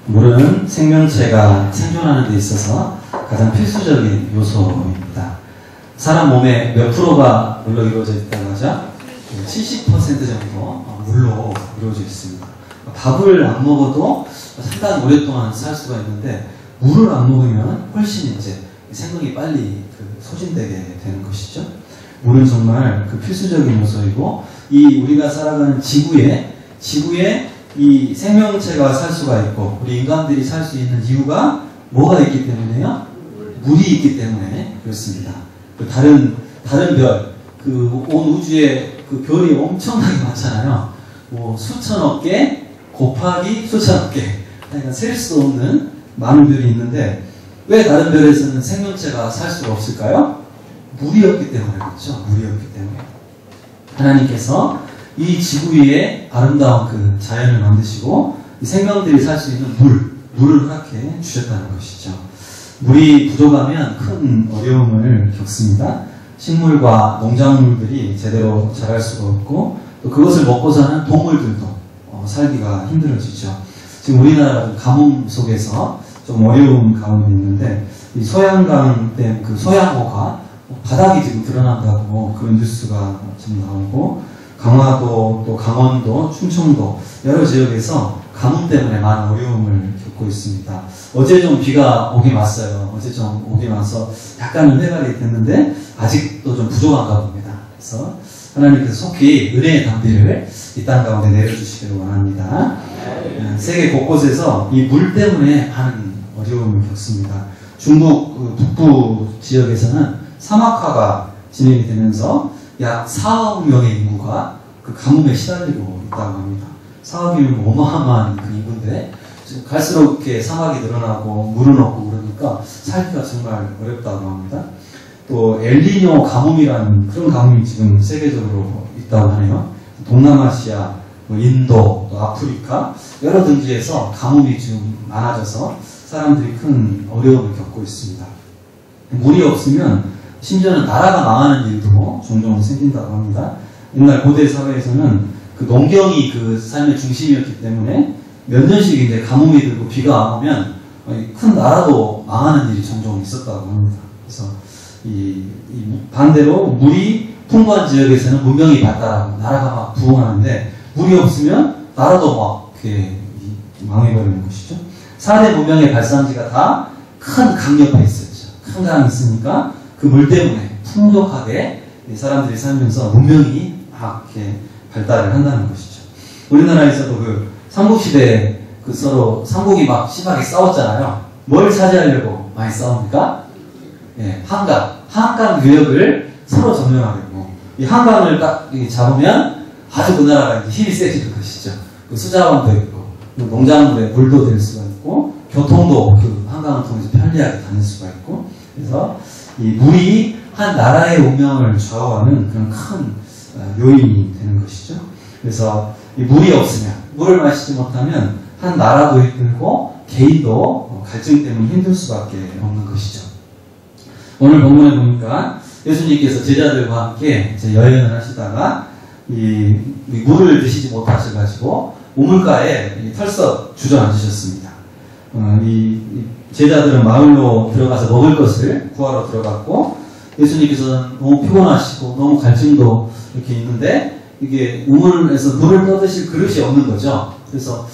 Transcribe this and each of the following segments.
물은 생명체가 생존하는 데 있어서 가장 필수적인 요소입니다. 사람 몸의 몇 프로가 물로 이루어져 있다고 하죠? 70% 정도 물로 이루어져 있습니다. 밥을 안 먹어도 상당히 오랫동안 살 수가 있는데 물을 안 먹으면 훨씬 이제 생명이 빨리 소진되게 되는 것이죠. 물은 정말 필수적인 요소이고 이 우리가 살아가는 지구에 이 생명체가 살 수가 있고 우리 인간들이 살 수 있는 이유가 뭐가 있기 때문에요? 물이 있기 때문에 그렇습니다. 다른 별, 온 우주에 별이 엄청나게 많잖아요. 뭐 수천억 개 곱하기 수천억 개, 그러니까 셀 수 없는 많은 별이 있는데 왜 다른 별에서는 생명체가 살 수가 없을까요? 물이 없기 때문에 그렇죠. 물이 없기 때문에 하나님께서 이 지구 위에 아름다운 자연을 만드시고 이 생명들이 살 수 있는 물을 허락해 주셨다는 것이죠. 물이 부족하면 큰 어려움을 겪습니다. 식물과 농작물들이 제대로 자랄 수가 없고 또 그것을 먹고 사는 동물들도 살기가 힘들어지죠. 지금 우리나라가 가뭄 속에서 좀 어려운 가운데 있는데 이 소양강 댐 소양호가 바닥이 지금 드러난다고 그런 뉴스가 지금 나오고 강화도 또 강원도 충청도 여러 지역에서 가뭄 때문에 많은 어려움을 겪고 있습니다. 어제 좀 비가 오긴 왔어요. 어제 좀 오긴 와서 약간은 회갈이 됐는데 아직도 좀 부족한가 봅니다. 그래서 하나님께서 속히 은혜의 담비를 이 땅 가운데 내려주시기를 원합니다. 세계 곳곳에서 이 물 때문에 많은 어려움을 겪습니다. 중국 북부 지역에서는 사막화가 진행이 되면서 약 4억 명의 인구가 가뭄에 시달리고 있다고 합니다. 4억이면 어마어마한 인구인데 갈수록 이렇게 사막이 늘어나고 물은 없고 그러니까 살기가 정말 어렵다고 합니다. 또 엘니뇨 가뭄이라는 그런 가뭄이 지금 세계적으로 있다고 하네요. 동남아시아, 인도, 또 아프리카 여러 등지에서 가뭄이 지금 많아져서 사람들이 큰 어려움을 겪고 있습니다. 물이 없으면 심지어는 나라가 망하는 일도 종종 생긴다고 합니다. 옛날 고대 사회에서는 농경이 삶의 중심이었기 때문에 몇 년씩 이제 가뭄이 들고 비가 안 오면 큰 나라도 망하는 일이 종종 있었다고 합니다. 그래서 반대로 물이 풍부한 지역에서는 문명이 발달하고 나라가 막 부흥하는데 물이 없으면 나라도 막 이렇게 망해버리는 것이죠. 4대 문명의 발상지가 다 큰 강 옆에 있었죠. 큰 강이 있으니까 그 물 때문에 풍족하게 사람들이 살면서 문명이 막 이렇게 발달을 한다는 것이죠. 우리나라에서도 삼국시대 서로 삼국이 막 심하게 싸웠잖아요. 뭘 차지하려고 많이 싸웁니까? 예, 한강 유역을 서로 점령하려고. 이 한강을 딱 잡으면 아주 그 나라가 힘이 세지는 것이죠. 수자원도 있고, 농작물에 물도 될 수가 있고, 교통도 한강을 통해서 편리하게 다닐 수가 있고, 그래서 이 물이 한 나라의 운명을 좌우하는 그런 큰 요인이 되는 것이죠. 그래서 이 물이 없으면, 물을 마시지 못하면 한 나라도 힘들고 개인도 갈증 때문에 힘들 수밖에 없는 것이죠. 오늘 본문에 보니까 예수님께서 제자들과 함께 여행을 하시다가 이 물을 드시지 못하셔가지고 우물가에 털썩 주저앉으셨습니다. 이 제자들은 마을로 들어가서 먹을 것을 구하러 들어갔고 예수님께서는 너무 피곤하시고 너무 갈증도 이렇게 있는데 이게 우물에서 물을 떠드실 그릇이 없는 거죠. 그래서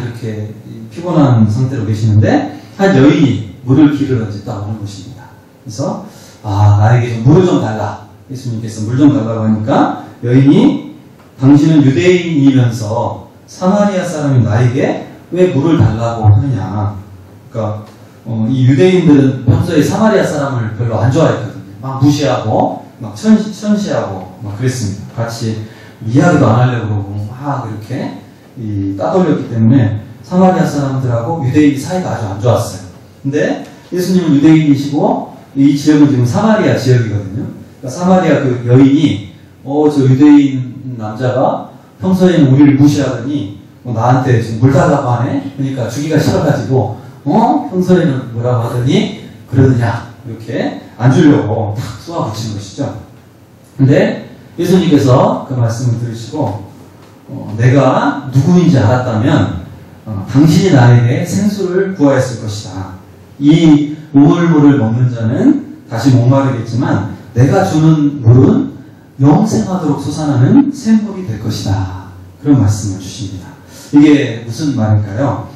이렇게 피곤한 상태로 계시는데 한 여인이 물을 기르러 나오는 것입니다. 그래서 나에게 좀 물을 좀 달라. 예수님께서 물 좀 달라고 하니까 여인이 당신은 유대인이면서 사마리아 사람인 나에게 왜 물을 달라고 하느냐. 그러니까 이 유대인들은 평소에 사마리아 사람을 별로 안 좋아했거든요. 막 무시하고 막 천시하고 막 그랬습니다. 같이 이야기도 안 하려고 그러고 막 이렇게 따돌렸기 때문에 사마리아 사람들하고 유대인 사이가 아주 안 좋았어요. 근데 예수님은 유대인이시고 이 지역은 지금 사마리아 지역이거든요. 그러니까 사마리아 여인이 저 유대인 남자가 평소에는 우리를 무시하더니 나한테 지금 물 달라고 하네? 그러니까 주기가 싫어가지고 평소에는 뭐라고 하더니 그러느냐 이렇게 안 주려고 탁 쏘아붙인 것이죠. 근데 예수님께서 그 말씀을 들으시고 내가 누구인지 알았다면 당신이 나에게 생수를 구하였을 것이다. 이 우물물을 먹는 자는 다시 목마르겠지만 내가 주는 물은 영생하도록 솟아나는 샘물이 될 것이다. 그런 말씀을 주십니다. 이게 무슨 말일까요?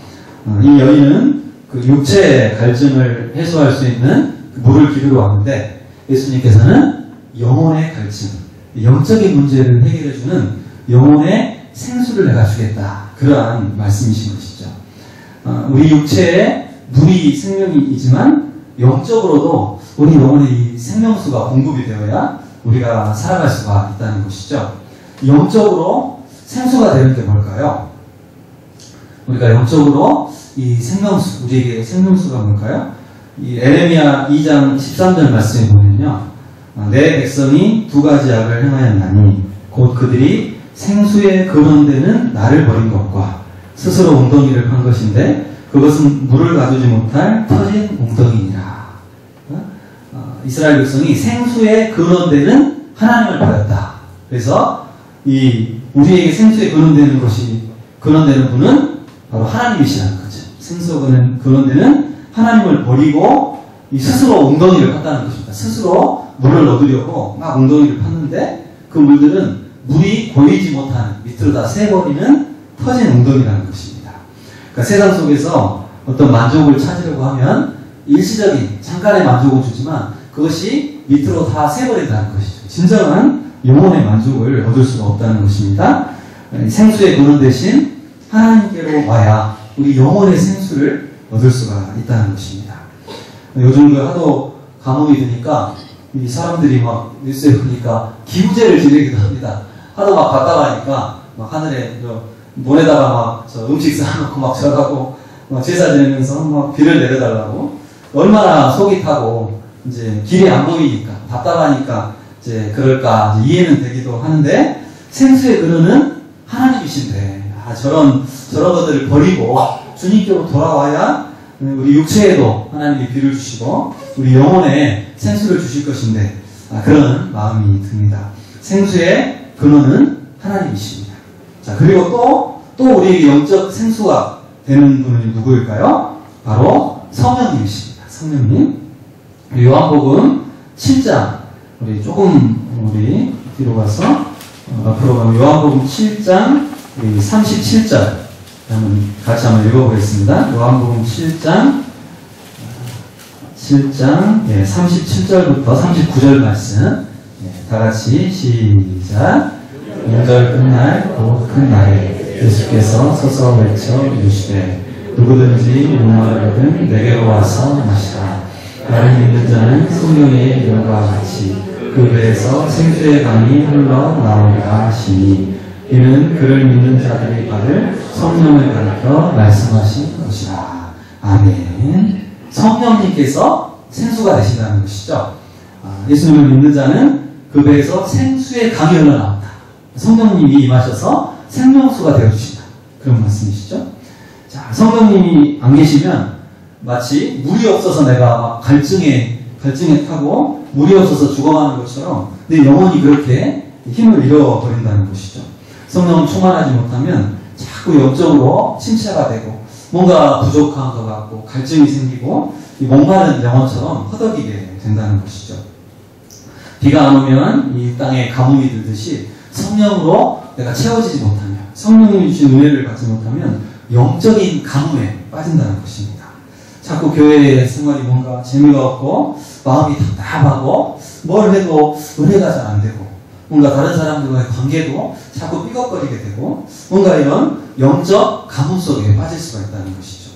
이 여인은 그 육체의 갈증을 해소할 수 있는 물을 기르러 왔는데 예수님께서는 영혼의 갈증, 영적인 문제를 해결해주는 영혼의 생수를 내가 주겠다. 그러한 말씀이신 것이죠. 우리 육체에 물이 생명이지만 영적으로도 우리 영혼의 이 생명수가 공급이 되어야 우리가 살아갈 수가 있다는 것이죠. 영적으로 생수가 되는 게 뭘까요? 우리가 영적으로 이 생명수, 우리에게 생명수가 뭘까요? 이 에레미야 2장 13절 말씀에 보면요. 내 백성이 두 가지 악을 행하였나니 곧 그들이 생수에 근원되는 나를 버린 것과 스스로 웅덩이를 판 것인데 그것은 물을 가두지 못할 터진 웅덩이니라. 이스라엘 백성이 생수에 근원되는 하나님을 버렸다. 그래서 우리에게 생수에 근원되는 분은 바로 하나님이시라는 거죠. 생수에 근원되는 하나님을 버리고 스스로 웅덩이를 팠다는 것입니다. 스스로 물을 얻으려고 막 웅덩이를 팠는데 그 물들은 물이 고이지 못하는 밑으로 다 새버리는 터진 웅덩이라는 것입니다. 그러니까 세상 속에서 어떤 만족을 찾으려고 하면 일시적인 잠깐의 만족을 주지만 그것이 밑으로 다 새버린다는 것이죠. 진정한 영혼의 만족을 얻을 수가 없다는 것입니다. 생수의 근원 대신 하나님께로 와야 우리 영혼의 생수를 얻을 수가 있다는 것입니다. 요즘 하도 가뭄이 드니까 이 사람들이 막 뉴스에 보니까 기부제를 지내기도 합니다. 하도 막 답답하니까 막 하늘에 모에다가 막 음식 쌓아놓고 막 절하고 막 제사 지내면서 막 비를 내려달라고 얼마나 속이 타고 이제 길이 안 보이니까 답답하니까 이제 그럴까 이제 이해는 되기도 하는데 생수의 근원은 하나님이신데 저런 것들을 버리고 주님께로 돌아와야 우리 육체에도 하나님이 비를 주시고 우리 영혼에 생수를 주실 것인데 그런 마음이 듭니다. 생수의 근원은 하나님이십니다. 자, 그리고 또 우리에게 영적 생수가 되는 분은 누구일까요? 바로 성령님이십니다. 성령님. 요한복음 7장 우리 뒤로 가서 앞으로 가면 요한복음 7장 37절 같이 한번 읽어보겠습니다. 요한복음 7장 37절부터 39절 말씀 다같이 시작. 명절 끝날 곧 큰 날에 예수께서 서서 외쳐 이르시되 누구든지 목마르거든 내게로 와서 마시라. 나를 믿는 자는 성령의 이름과 같이 그 배에서 생수의 강이 흘러 나오리라 하시니 이는 그를 믿는 자들이 받을 성령을 가리켜 말씀하신 것이라. 아멘. 성령님께서 생수가 되신다는 것이죠. 예수님을 믿는 자는 그 배에서 생수의 강이 흘러나온다. 성령님이 임하셔서 생명수가 되어주신다. 그런 말씀이시죠. 자, 성령님이 안 계시면 마치 물이 없어서 내가 막 갈증에 타고 물이 없어서 죽어가는 것처럼 내 영혼이 그렇게 힘을 잃어버린다는 것이죠. 성령 충만하지 못하면 자꾸 영적으로 침체가 되고 뭔가 부족한 것 같고 갈증이 생기고 이 목마른 영혼처럼 허덕이게 된다는 것이죠. 비가 안 오면 이 땅에 가뭄이 들듯이 성령으로 내가 채워지지 못하면 성령님이 주신 은혜를 받지 못하면 영적인 가뭄에 빠진다는 것입니다. 자꾸 교회 생활이 뭔가 재미가 없고 마음이 답답하고 뭘 해도 은혜가 잘 안 되고 뭔가 다른 사람들과의 관계도 자꾸 삐걱거리게 되고 뭔가 이런 영적 가뭄 속에 빠질 수가 있다는 것이죠.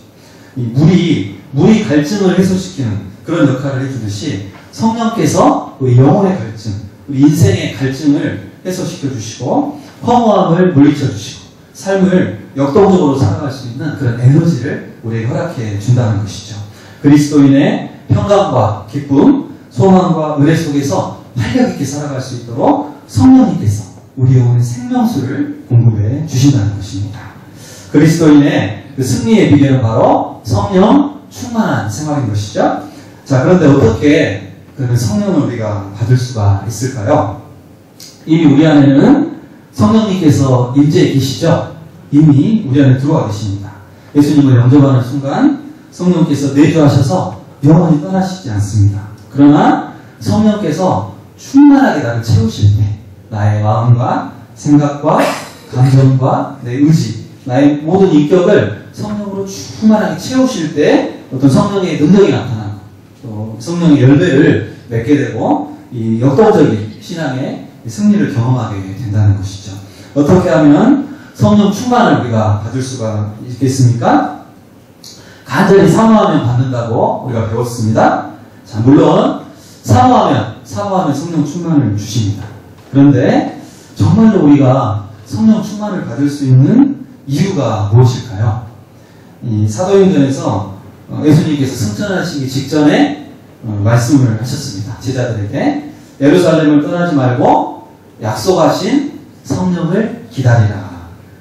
이 물이 갈증을 해소시키는 그런 역할을 해주듯이 성령께서 우리 영혼의 갈증, 우리 인생의 갈증을 해소시켜 주시고 허무함을 물리쳐 주시고 삶을 역동적으로 살아갈 수 있는 그런 에너지를 우리에게 허락해 준다는 것이죠. 그리스도인의 평강과 기쁨, 소망과 은혜 속에서 활력 있게 살아갈 수 있도록 성령님께서 우리 영혼의 생명수를 공급해 주신다는 것입니다. 그리스도인의 그 승리의 비결은 바로 성령 충만한 생활인 것이죠. 자, 그런데 어떻게 그 성령을 우리가 받을 수가 있을까요? 이미 우리 안에는 성령님께서 임재해 계시죠? 이미 우리 안에 들어와 계십니다. 예수님을 영접하는 순간 성령께서 내주하셔서 영원히 떠나시지 않습니다. 그러나 성령께서 충만하게 나를 채우실 때 나의 마음과 생각과 감정과 내 의지, 나의 모든 인격을 성령으로 충만하게 채우실 때 어떤 성령의 능력이 나타나고 또 성령의 열매를 맺게 되고 이 역동적인 신앙의 승리를 경험하게 된다는 것이죠. 어떻게 하면 성령 충만을 우리가 받을 수가 있겠습니까? 간절히 사모하면 받는다고 우리가 배웠습니다. 자, 물론 사모하면 성령 충만을 주십니다. 그런데 정말로 우리가 성령 충만을 받을 수 있는 이유가 무엇일까요? 이 사도행전에서 예수님께서 승천하시기 직전에 말씀을 하셨습니다. 제자들에게 예루살렘을 떠나지 말고 약속하신 성령을 기다리라.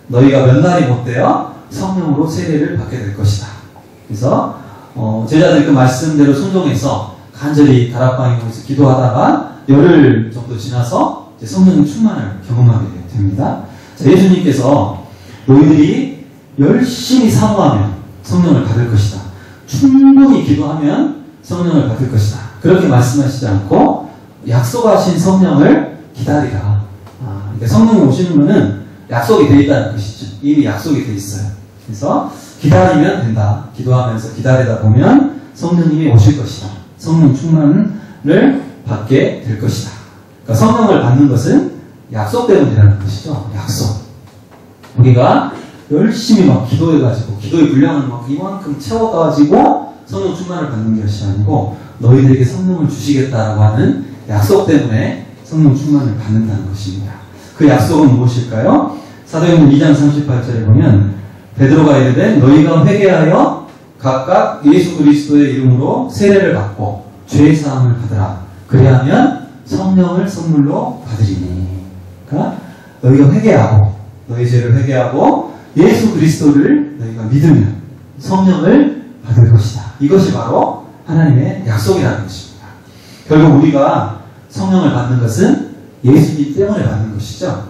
너희가 몇 날이 못되어 성령으로 세례를 받게 될 것이다. 그래서 제자들이 그 말씀대로 순종해서 간절히 다락방에 모여서 기도하다가 열흘 정도 지나서 이제 성령의 충만을 경험하게 됩니다. 자, 예수님께서 너희들이 열심히 사모하면 성령을 받을 것이다. 충분히 기도하면 성령을 받을 것이다. 그렇게 말씀하시지 않고 약속하신 성령을 기다리라. 그러니까 성령이 오시는 것은 약속이 되어 있다는 것이죠. 이미 약속이 되어 있어요. 그래서 기다리면 된다. 기도하면서 기다리다 보면 성령님이 오실 것이다. 성령 충만을 받게 될 것이다. 그러니까 성령을 받는 것은 약속 때문이라는 것이죠. 약속. 우리가 열심히 막 기도해가지고 기도의 분량을 막 이만큼 채워가지고 성령 충만을 받는 것이 아니고 너희들에게 성령을 주시겠다라고 하는 약속 때문에 성령 충만을 받는다는 것입니다. 그 약속은 무엇일까요? 사도행전 2장 38절에 보면 베드로가 이르되 너희가 회개하여 각각 예수 그리스도의 이름으로 세례를 받고 죄의 사함을 받으라. 그리하면 성령을 선물로 받으리니. 그러니까 너희가 회개하고 너희 죄를 회개하고 예수 그리스도를 너희가 믿으면 성령을 받을 것이다. 이것이 바로 하나님의 약속이라는 것입니다. 결국 우리가 성령을 받는 것은 예수님 때문에 받는 것이죠.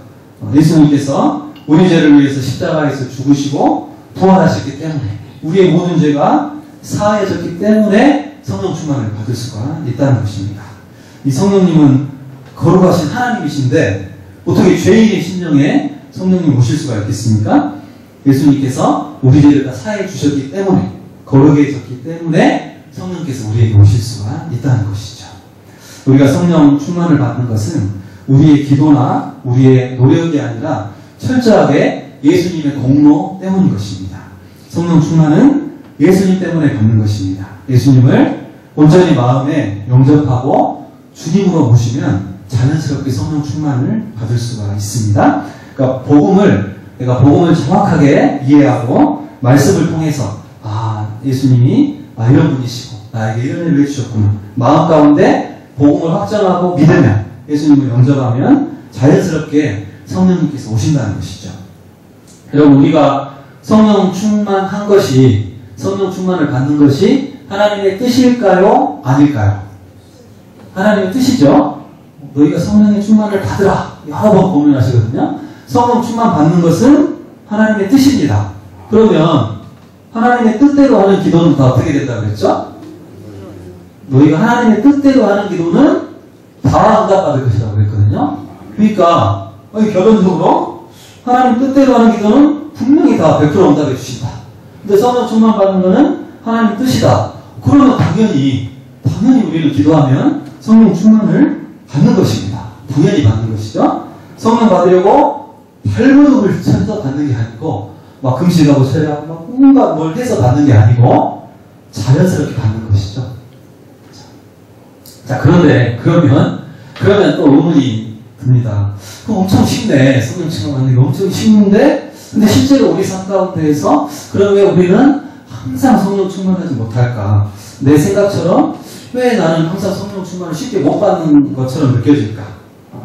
예수님께서 우리 죄를 위해서 십자가에서 죽으시고 부활하셨기 때문에 우리의 모든 죄가 사해졌기 때문에 성령 충만을 받을 수가 있다는 것입니다. 이 성령님은 거룩하신 하나님이신데 어떻게 죄인의 심령에 성령님 오실 수가 있겠습니까? 예수님께서 우리 죄를 다 사해 주셨기 때문에 거룩해졌기 때문에 성령께서 우리에게 오실 수가 있다는 것이죠. 우리가 성령 충만을 받는 것은 우리의 기도나 우리의 노력이 아니라 철저하게 예수님의 공로 때문인 것입니다. 성령 충만은 예수님 때문에 받는 것입니다. 예수님을 온전히 마음에 영접하고 주님으로 모시면 자연스럽게 성령 충만을 받을 수가 있습니다. 그러니까 내가 복음을 정확하게 이해하고 말씀을 통해서 예수님이 이런 분이시고 나에게 이런 일을 해주셨구나. 마음 가운데 복음을 확정하고 믿으면 예수님을 영접하면 자연스럽게 성령님께서 오신다는 것이죠. 여러분 우리가 성령 충만한 것이 성령 충만을 받는 것이 하나님의 뜻일까요? 아닐까요? 하나님의 뜻이죠. 너희가 성령의 충만을 받으라. 여러 번 고민하시거든요. 성령 충만 받는 것은 하나님의 뜻입니다. 그러면 하나님의 뜻대로 하는 기도는 다 어떻게 된다고 그랬죠? 너희가 하나님의 뜻대로 하는 기도는 다 응답받을 것이라고 그랬거든요. 그러니까 결론적으로 하나님 뜻대로 하는 기도는 분명히 다 100% 응답해 주신다. 근데 성령 충만 받는 것은 하나님 뜻이다. 그러면 당연히 우리는 기도하면 성령 충만을 받는 것입니다. 당연히 받는 것이죠. 성령 받으려고 발버둥을 쳐서 받는 게 아니고 막 금식하고 철회하고 막 뭔가 뭘 해서 받는 게 아니고 자연스럽게 받는 것이죠. 자, 그러면 또 의문이 듭니다. 그럼 엄청 쉽네. 성령 충만 받는 게 엄청 쉽는데 근데 실제로 우리 삶 가운데에서 그럼 왜 우리는 항상 성령 충만하지 못할까? 내 생각처럼 왜 나는 항상 성령 충만을 쉽게 못 받는 것처럼 느껴질까?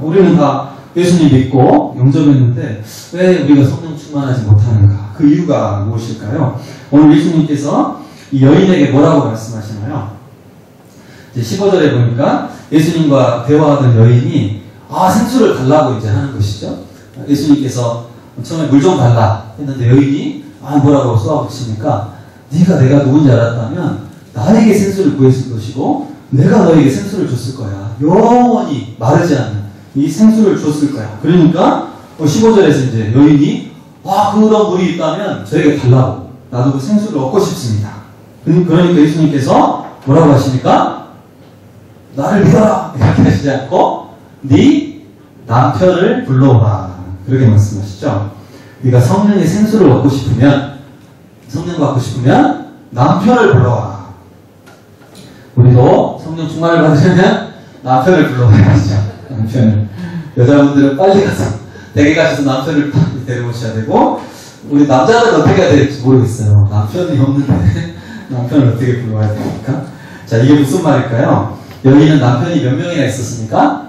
우리는 다 예수님 믿고 영접했는데 왜 우리가 성령 충만하지 못하는가? 그 이유가 무엇일까요? 오늘 예수님께서 이 여인에게 뭐라고 말씀하시나요? 이제 15절에 보니까 예수님과 대화하던 여인이 생수를 달라고 이제 하는 것이죠. 예수님께서 처음에 물 좀 달라 했는데 여인이 뭐라고 쏘아붙이니까 네가 내가 누군지 알았다면 나에게 생수를 구했을 것이고 내가 너에게 생수를 줬을 거야. 영원히 마르지 않는 이 생수를 줬을 거야. 그러니까 15절에서 이제 여인이 그런 물이 있다면 저에게 달라고 나도 그 생수를 얻고 싶습니다. 그러니까 예수님께서 뭐라고 하십니까? 나를 믿어라 이렇게 하시지 않고 네 남편을 불러오라 그렇게 말씀하시죠. 네가 성령의 생수를 얻고 싶으면 성령 받고 싶으면 남편을 불러와라. 우리도 성령 충만을 받으려면 남편을 불러와야죠. 남편을. 여자분들은 빨리 가서 댁에 가셔서 남편을 데려오셔야 되고 우리 남자들은 어떻게 해야 될지 모르겠어요. 남편이 없는데 남편을 어떻게 불러와야 됩니까? 자, 이게 무슨 말일까요? 여기는 남편이 몇 명이나 있었습니까?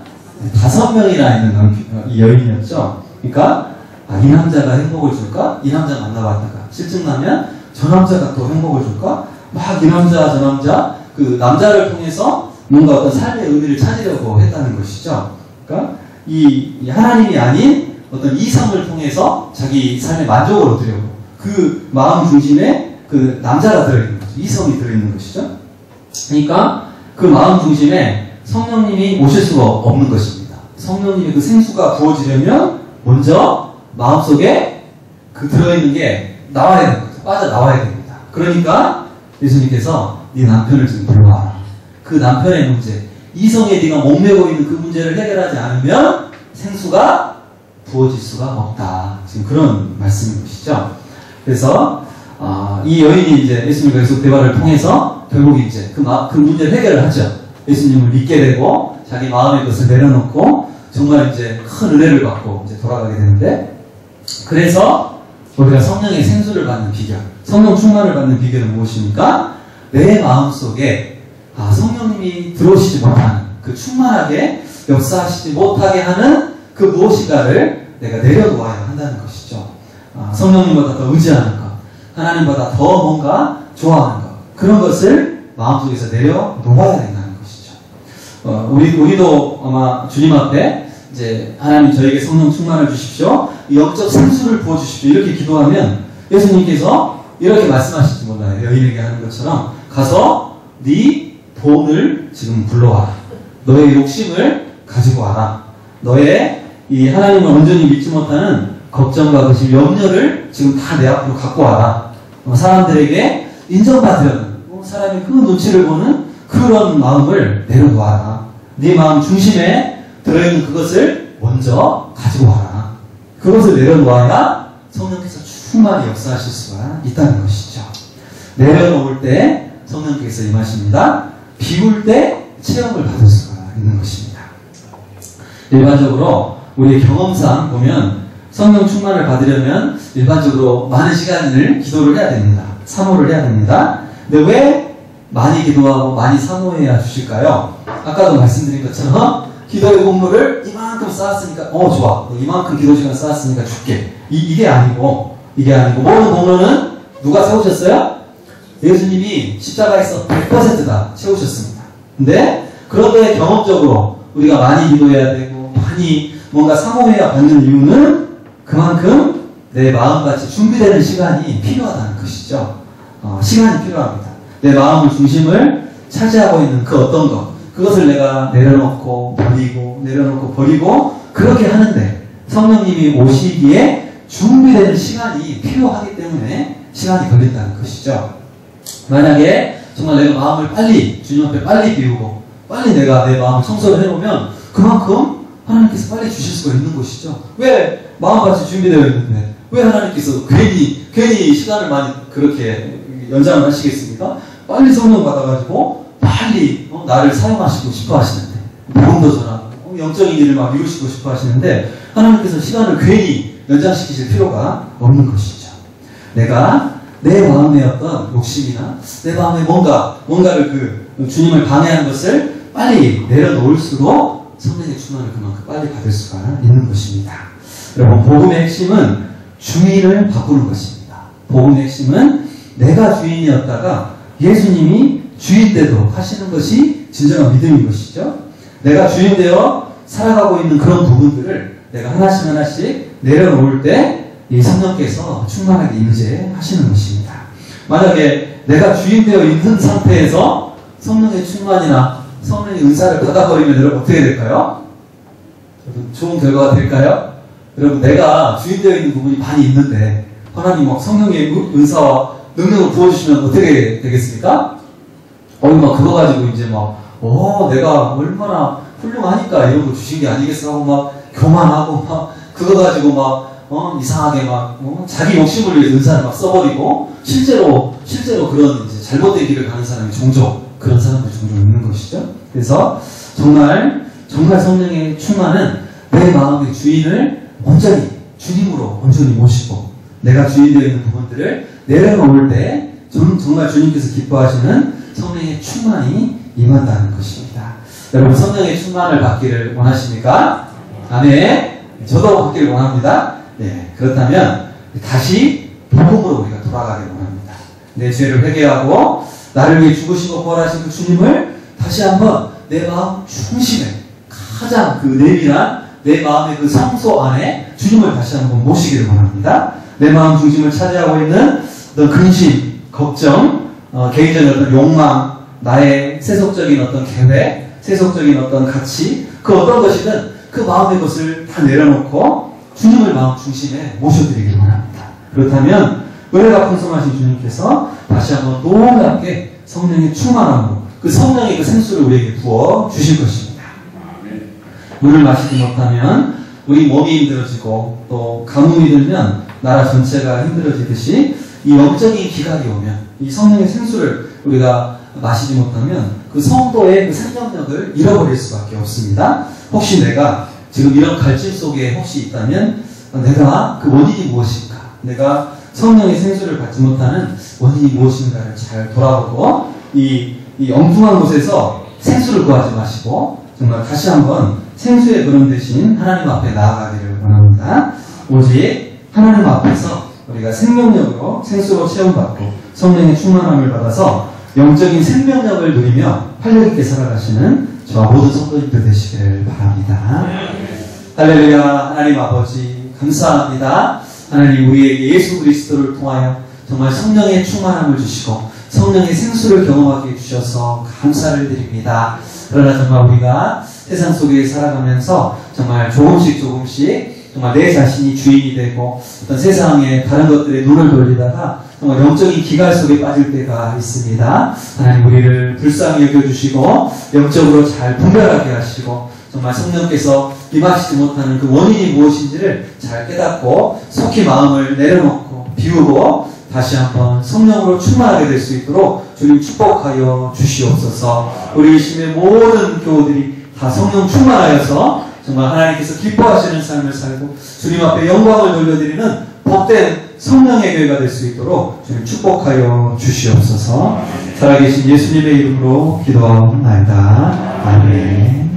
5명이나 있는 이 여인이었죠. 그러니까 이 남자가 행복을 줄까? 이 남자 만나봤다가 실증나면 저 남자가 또 행복을 줄까? 막 이 남자 저 남자 그 남자를 통해서 뭔가 어떤 삶의 의미를 찾으려고 했다는 것이죠. 그러니까 이 하나님이 아닌 어떤 이성을 통해서 자기 삶의 만족을 얻으려고 그 마음 중심에 그 남자가 들어있는 거죠. 이성이 들어있는 것이죠. 그러니까 그 마음 중심에 성령님이 오실 수가 없는 것입니다. 성령님의 그 생수가 부어지려면 먼저 마음속에 그 들어있는 게 나와야 되는 거죠. 빠져나와야 됩니다. 그러니까 예수님께서 네 남편을 좀 불러와라. 그 남편의 문제, 이성에 네가 목매고 있는 그 문제를 해결하지 않으면 생수가 부어질 수가 없다. 지금 그런 말씀인 것이죠. 그래서 이 여인이 이제 예수님과 계속 대화를 통해서 결국 이제 그 문제를 해결을 하죠. 예수님을 믿게 되고 자기 마음의 것을 내려놓고 정말 이제 큰 은혜를 받고 이제 돌아가게 되는데, 그래서 우리가 성령의 생수를 받는 비결, 성령 충만을 받는 비결은 무엇입니까? 내 마음속에 성령님이 들어오시지 못하는 그 충만하게 역사하시지 못하게 하는 그 무엇인가를 내가 내려놓아야 한다는 것이죠. 성령님보다 더 의지하는 것, 하나님보다 더 뭔가 좋아하는 것, 그런 것을 마음속에서 내려놓아야 된다는 것이죠. 우리도 아마 주님 앞에 이제 하나님 저에게 성령 충만을 주십시오, 영적 생수를 부어주십시오 이렇게 기도하면 예수님께서 이렇게 말씀하실지 몰라요. 여인에게 하는 것처럼 가서 네 돈을 지금 불러와라. 너의 욕심을 가지고 와라. 너의 이 하나님을 온전히 믿지 못하는 걱정과 의심, 염려를 지금 다 내 앞으로 갖고 와라. 사람들에게 인정받으려는, 사람이 그 눈치를 보는 그런 마음을 내려놓아라. 네 마음 중심에 들어있는 그것을 먼저 가지고 와라. 그것을 내려놓아야 성령께서 충만히 역사하실 수가 있다는 것이죠. 내려놓을 때 성령께서 임하십니다. 비울 때 체험을 받을 수가 있는 것입니다. 일반적으로 우리의 경험상 보면 성령 충만을 받으려면 일반적으로 많은 시간을 기도를 해야 됩니다. 사모를 해야 됩니다. 근데 왜 많이 기도하고 많이 사모해야 주실까요? 아까도 말씀드린 것처럼 기도의 공로를 이만큼 쌓았으니까 좋아, 이만큼 기도 시간 쌓았으니까 줄게, 이게 아니고 모든 공로는 누가 세우셨어요? 예수님이 십자가에서 100%다 채우셨습니다. 근데 그런데 경험적으로 우리가 많이 기도해야 되고 많이 뭔가 사모해야 받는 이유는 그만큼 내 마음같이 준비되는 시간이 필요하다는 것이죠. 시간이 필요합니다. 내 마음의 중심을 차지하고 있는 그 어떤 것, 그것을 내가 내려놓고 버리고 그렇게 하는데 성령님이 오시기에 준비되는 시간이 필요하기 때문에 시간이 걸린다는 것이죠. 만약에 정말 내가 마음을 빨리 주님 앞에 빨리 비우고 빨리 내가 내 마음을 청소를 해놓으면 그만큼 하나님께서 빨리 주실 수가 있는 것이죠. 왜 마음같이 준비되어 있는데 왜 하나님께서 괜히 시간을 많이 그렇게 연장을 하시겠습니까? 빨리 성령 받아가지고 빨리 나를 사용하시고 싶어 하시는데, 복음도 전하고 영적인 일을 막 이루시고 싶어 하시는데 하나님께서 시간을 괜히 연장시키실 필요가 없는 것이죠. 내가 내 마음의 어떤 욕심이나 내 마음에 뭔가를 주님을 방해하는 것을 빨리 내려놓을수록 성령의 충만을 그만큼 빨리 받을 수가 있는 것입니다. 여러분, 복음의 핵심은 주인을 바꾸는 것입니다. 복음의 핵심은 내가 주인이었다가 예수님이 주인 때도 하시는 것이 진정한 믿음인 것이죠. 내가 주인 되어 살아가고 있는 그런 부분들을 내가 하나씩 내려놓을 때 이 성령께서 충만하게 임재하시는 것입니다. 만약에 내가 주인되어 있는 상태에서 성령의 충만이나 성령의 은사를 받아버리면 여러분 어떻게 될까요? 좋은 결과가 될까요? 여러분 내가 주인되어 있는 부분이 많이 있는데 하나님 막 성령의 은사와 능력을 부어주시면 어떻게 되겠습니까? 막 그거 가지고 이제 내가 얼마나 훌륭하니까 이런 거 주신 게 아니겠어 하고 막 교만하고 막 그거 가지고 이상하게 자기 욕심을 위해 은사를 막 써버리고 실제로 그런 이제 잘못된 길을 가는 사람이 그런 사람들이 종종 있는 것이죠. 그래서 정말 성령의 충만은 내 마음의 주인을 온전히 주님으로 온전히 모시고 내가 주인되어 있는 부분들을 내려놓을 때 정말 주님께서 기뻐하시는 성령의 충만이 임한다는 것입니다. 여러분 성령의 충만을 받기를 원하십니까? 아멘. 저도 받기를 원합니다. 네, 그렇다면 다시 복음으로 우리가 돌아가기를 원합니다. 내 죄를 회개하고 나를 위해 죽으시고 부활하신 그 주님을 다시 한번 내 마음 중심에 가장 그 내밀한 내 마음의 그 성소 안에 주님을 다시 한번 모시기를 원합니다. 내 마음 중심을 차지하고 있는 어떤 근심, 걱정, 개인적인 어떤 욕망, 나의 세속적인 어떤 계획, 세속적인 어떤 가치, 그 어떤 것이든 그 마음의 것을 다 내려놓고 주님을 마음 중심에 모셔드리기를 원합니다. 그렇다면 은혜가 풍성하신 주님께서 다시 한번 놀랍게 성령의 충만함으로 그 성령의 그 생수를 우리에게 부어 주실 것입니다. 물을 마시지 못하면 우리 몸이 힘들어지고 또 가뭄이 들면 나라 전체가 힘들어지듯이 이 영적인 기갈이 오면 이 성령의 생수를 우리가 마시지 못하면 그 성도의 그 생명력을 잃어버릴 수밖에 없습니다. 혹시 내가 지금 이런 갈증 속에 혹시 있다면 내가 그 원인이 무엇인가, 내가 성령의 생수를 받지 못하는 원인이 무엇인가를 잘 돌아보고 이 엉뚱한 곳에서 생수를 구하지 마시고 정말 다시 한번 생수의 그런 대신 하나님 앞에 나아가기를 원합니다. 오직 하나님 앞에서 우리가 생명력으로 생수로 체험받고 성령의 충만함을 받아서 영적인 생명력을 누리며 활력있게 살아가시는 저와 모든 성도님들 되시기를 바랍니다. 할렐루야. 하나님 아버지 감사합니다. 하나님 우리에게 예수 그리스도를 통하여 정말 성령의 충만함을 주시고 성령의 생수를 경험하게 해주셔서 감사를 드립니다. 그러나 정말 우리가 세상 속에 살아가면서 정말 조금씩 정말 내 자신이 주인이 되고 어떤 세상의 다른 것들에 눈을 돌리다가 정말 영적인 기갈 속에 빠질 때가 있습니다. 하나님 우리를 불쌍히 여겨주시고 영적으로 잘 분별하게 하시고 정말 성령께서 임하시지 못하는 그 원인이 무엇인지를 잘 깨닫고 속히 마음을 내려놓고 비우고 다시 한번 성령으로 충만하게 될 수 있도록 주님 축복하여 주시옵소서. 우리 의심의 모든 교우들이 다 성령 충만하여서 정말 하나님께서 기뻐하시는 삶을 살고 주님 앞에 영광을 돌려드리는 복된 성령의 교회가 될 수 있도록 주님 축복하여 주시옵소서. 살아계신 예수님의 이름으로 기도하옵나이다. 아멘.